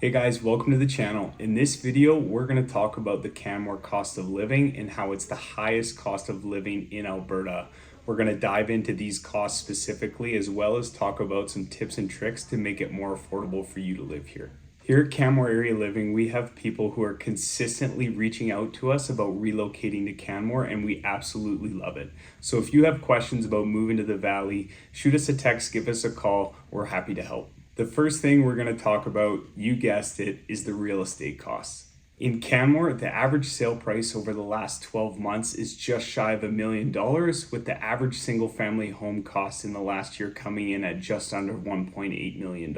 Hey guys, welcome to the channel. In this video, we're going to talk about the Canmore cost of living and how it's the highest cost of living in Alberta. We're going to dive into these costs specifically, as well as talk about some tips and tricks to make it more affordable for you to live here. Here at Canmore Area Living, we have people who are consistently reaching out to us about relocating to Canmore, and we absolutely love it. So if you have questions about moving to the Valley, shoot us a text, give us a call. We're happy to help. The first thing we're going to talk about, you guessed it, is the real estate costs. In Canmore, the average sale price over the last 12 months is just shy of $1 million, with the average single family home cost in the last year coming in at just under $1.8 million.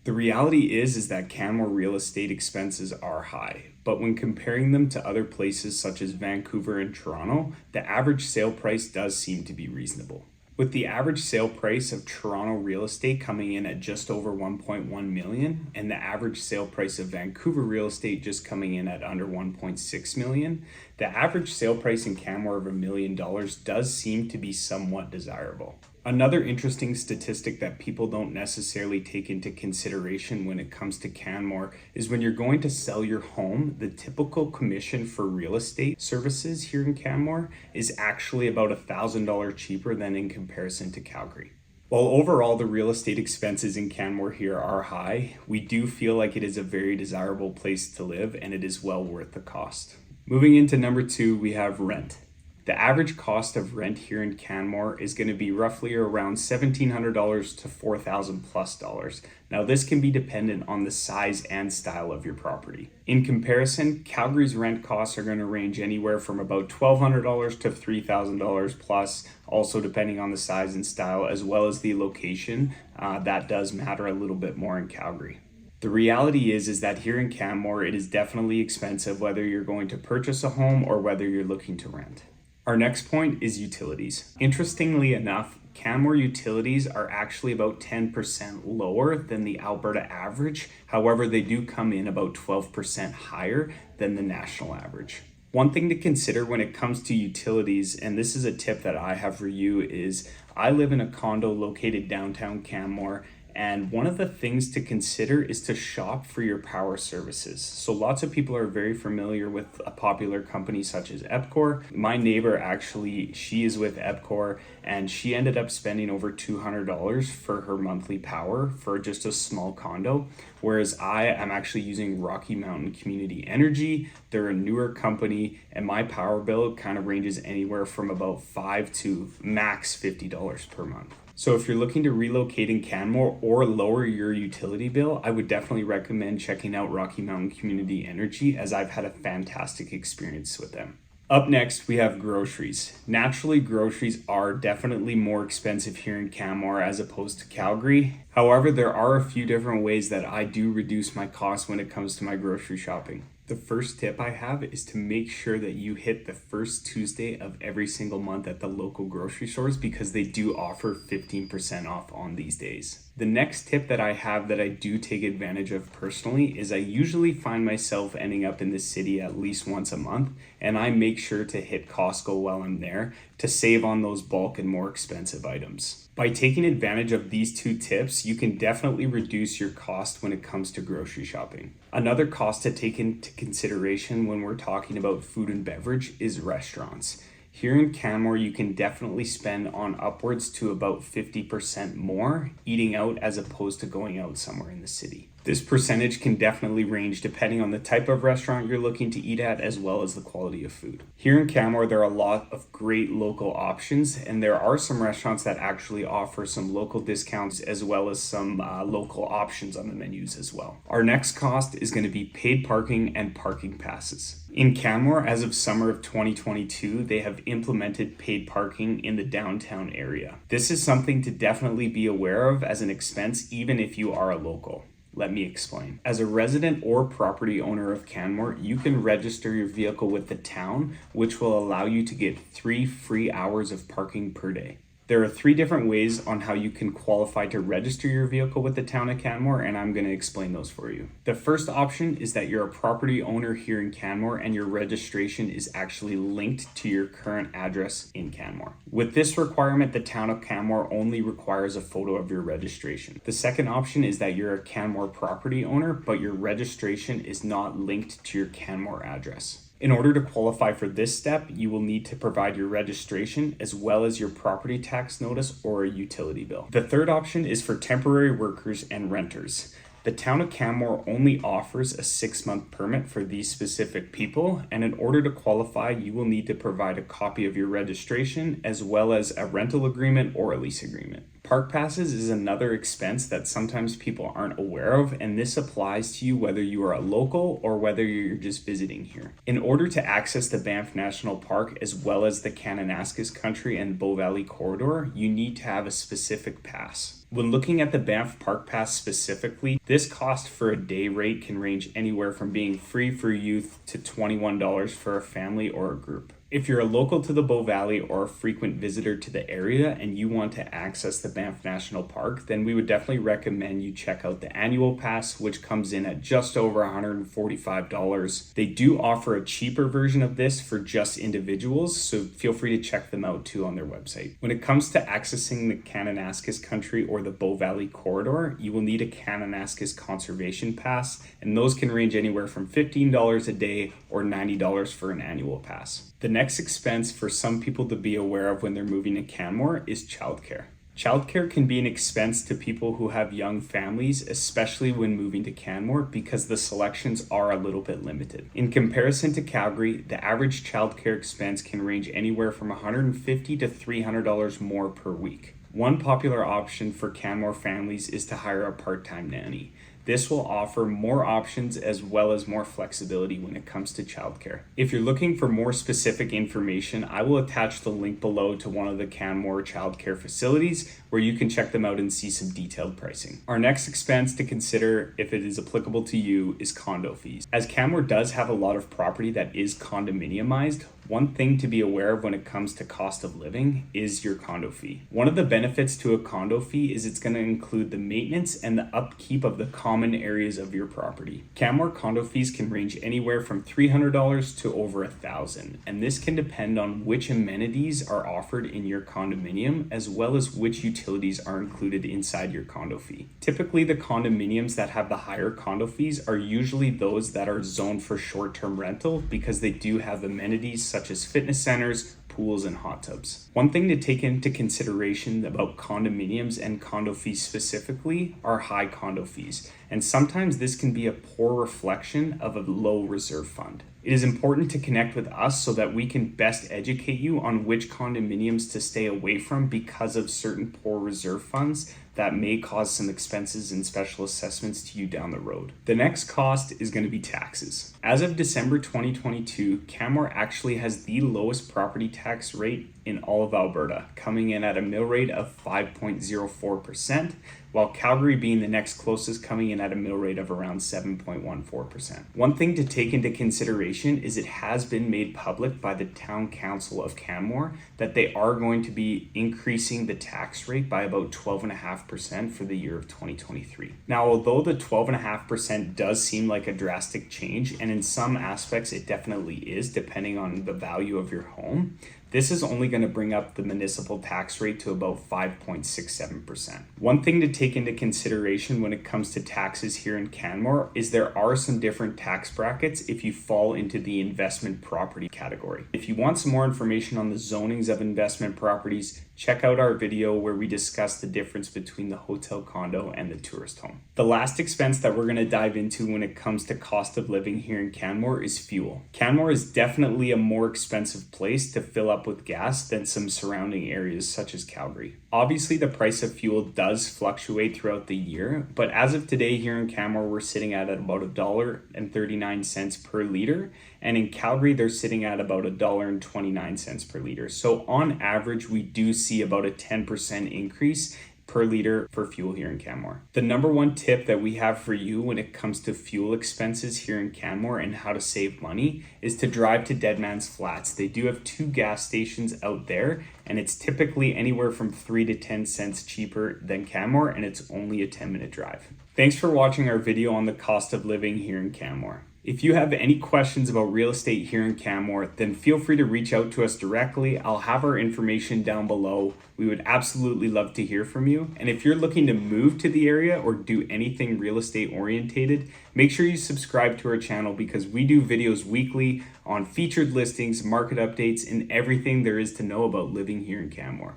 The reality is that Canmore real estate expenses are high, but when comparing them to other places such as Vancouver and Toronto, the average sale price does seem to be reasonable. With the average sale price of Toronto real estate coming in at just over 1.1 million and the average sale price of Vancouver real estate just coming in at under 1.6 million, the average sale price in Canmore of $1 million does seem to be somewhat desirable. Another interesting statistic that people don't necessarily take into consideration when it comes to Canmore is when you're going to sell your home, the typical commission for real estate services here in Canmore is actually about $1,000 cheaper than in comparison to Calgary. While overall the real estate expenses in Canmore here are high, we do feel like it is a very desirable place to live and it is well worth the cost. Moving into number 2, we have rent. The average cost of rent here in Canmore is going to be roughly around $1,700 to $4,000 plus. Now this can be dependent on the size and style of your property. In comparison, Calgary's rent costs are going to range anywhere from about $1,200 to $3,000 plus, also depending on the size and style as well as the location. That does matter a little bit more in Calgary. The reality is that here in Canmore, it is definitely expensive whether you're going to purchase a home or whether you're looking to rent. Our next point is utilities. Interestingly enough, Canmore utilities are actually about 10% lower than the Alberta average. However, they do come in about 12% higher than the national average. One thing to consider when it comes to utilities, and this is a tip that I have for you, is I live in a condo located downtown Canmore, and one of the things to consider is to shop for your power services. So lots of people are very familiar with a popular company such as Epcor. My neighbor actually, she is with Epcor and she ended up spending over $200 for her monthly power for just a small condo. Whereas I am actually using Rocky Mountain Community Energy. They're a newer company and my power bill kind of ranges anywhere from about $5 to max $50 per month. So if you're looking to relocate in Canmore or lower your utility bill, I would definitely recommend checking out Rocky Mountain Community Energy, as I've had a fantastic experience with them. Up next, we have groceries. Naturally, groceries are definitely more expensive here in Canmore as opposed to Calgary. However, there are a few different ways that I do reduce my costs when it comes to my grocery shopping. The first tip I have is to make sure that you hit the first Tuesday of every single month at the local grocery stores because they do offer 15% off on these days. The next tip that I have that I do take advantage of personally is I usually find myself ending up in the city at least once a month, and I make sure to hit Costco while I'm there to save on those bulk and more expensive items. By taking advantage of these two tips, you can definitely reduce your cost when it comes to grocery shopping. Another cost to take into consideration when we're talking about food and beverage is restaurants. Here in Canmore, you can definitely spend on upwards to about 50% more eating out as opposed to going out somewhere in the city. This percentage can definitely range depending on the type of restaurant you're looking to eat at as well as the quality of food. Here in Canmore, there are a lot of great local options, and there are some restaurants that actually offer some local discounts as well as some local options on the menus as well. Our next cost is going to be paid parking and parking passes. In Canmore, as of summer of 2022, they have implemented paid parking in the downtown area. This is something to definitely be aware of as an expense even if you are a local. Let me explain. As a resident or property owner of Canmore, you can register your vehicle with the town, which will allow you to get 3 free hours of parking per day. There are 3 different ways on how you can qualify to register your vehicle with the town of Canmore, and I'm going to explain those for you. The first option is that you're a property owner here in Canmore and your registration is actually linked to your current address in Canmore. With this requirement, the town of Canmore only requires a photo of your registration. The second option is that you're a Canmore property owner, but your registration is not linked to your Canmore address. In order to qualify for this step, you will need to provide your registration as well as your property tax notice or a utility bill. The third option is for temporary workers and renters. The town of Canmore only offers a 6-month permit for these specific people, and in order to qualify, you will need to provide a copy of your registration as well as a rental agreement or a lease agreement. Park passes is another expense that sometimes people aren't aware of, and this applies to you whether you are a local or whether you're just visiting here. In order to access the Banff National Park as well as the Kananaskis Country and Bow Valley Corridor, you need to have a specific pass. When looking at the Banff Park Pass specifically, this cost for a day rate can range anywhere from being free for youth to $21 for a family or a group. If you're a local to the Bow Valley or a frequent visitor to the area and you want to access the Banff National Park, then we would definitely recommend you check out the annual pass, which comes in at just over $145. They do offer a cheaper version of this for just individuals, so feel free to check them out too on their website. When it comes to accessing the Kananaskis Country or the Bow Valley Corridor, you will need a Kananaskis Conservation Pass, and those can range anywhere from $15 a day or $90 for an annual pass. The next expense for some people to be aware of when they're moving to Canmore is childcare. Childcare can be an expense to people who have young families, especially when moving to Canmore, because the selections are a little bit limited. In comparison to Calgary, the average childcare expense can range anywhere from $150 to $300 more per week. One popular option for Canmore families is to hire a part-time nanny. This will offer more options as well as more flexibility when it comes to childcare. If you're looking for more specific information, I will attach the link below to one of the Canmore childcare facilities where you can check them out and see some detailed pricing. Our next expense to consider, if it is applicable to you, is condo fees. As Canmore does have a lot of property that is condominiumized, one thing to be aware of when it comes to cost of living is your condo fee. One of the benefits to a condo fee is it's going to include the maintenance and the upkeep of the common areas of your property. Canmore condo fees can range anywhere from $300 to over $1,000, and this can depend on which amenities are offered in your condominium as well as which utilities are included inside your condo fee. Typically, the condominiums that have the higher condo fees are usually those that are zoned for short-term rental because they do have amenities such as fitness centers, pools, and hot tubs. One thing to take into consideration about condominiums and condo fees specifically are high condo fees, and sometimes this can be a poor reflection of a low reserve fund. It is important to connect with us so that we can best educate you on which condominiums to stay away from because of certain poor reserve funds that may cause some expenses and special assessments to you down the road. The next cost is going to be taxes. As of December 2022, Canmore actually has the lowest property tax rate in all of Alberta, coming in at a mill rate of 5.04%, while Calgary being the next closest, coming in at a mill rate of around 7.14%. One thing to take into consideration is it has been made public by the Town Council of Canmore that they are going to be increasing the tax rate by about 12.5% for the year of 2023. Now, although the 12.5% does seem like a drastic change, and in some aspects it definitely is, depending on the value of your home, this is only going to bring up the municipal tax rate to about 5.67%. One thing to take into consideration when it comes to taxes here in Canmore is there are some different tax brackets if you fall into the investment property category. If you want some more information on the zonings of investment properties, check out our video where we discuss the difference between the hotel condo and the tourist home. The last expense that we're going to dive into when it comes to cost of living here in Canmore is fuel. Canmore is definitely a more expensive place to fill up with gas than some surrounding areas such as Calgary. Obviously, the price of fuel does fluctuate throughout the year, but as of today here in Canmore, we're sitting at about $1.39 per liter, and in Calgary, they're sitting at about $1.29 per liter. So on average, we do see about a 10% increase per liter for fuel here in Canmore. The number one tip that we have for you when it comes to fuel expenses here in Canmore and how to save money is to drive to Dead Man's Flats. They do have 2 gas stations out there, and it's typically anywhere from 3 to 10 cents cheaper than Canmore, and it's only a 10-minute drive. Thanks for watching our video on the cost of living here in Canmore. If you have any questions about real estate here in Canmore, then feel free to reach out to us directly. I'll have our information down below. We would absolutely love to hear from you. And if you're looking to move to the area or do anything real estate orientated, make sure you subscribe to our channel because we do videos weekly on featured listings, market updates, and everything there is to know about living here in Canmore.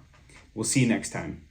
We'll see you next time.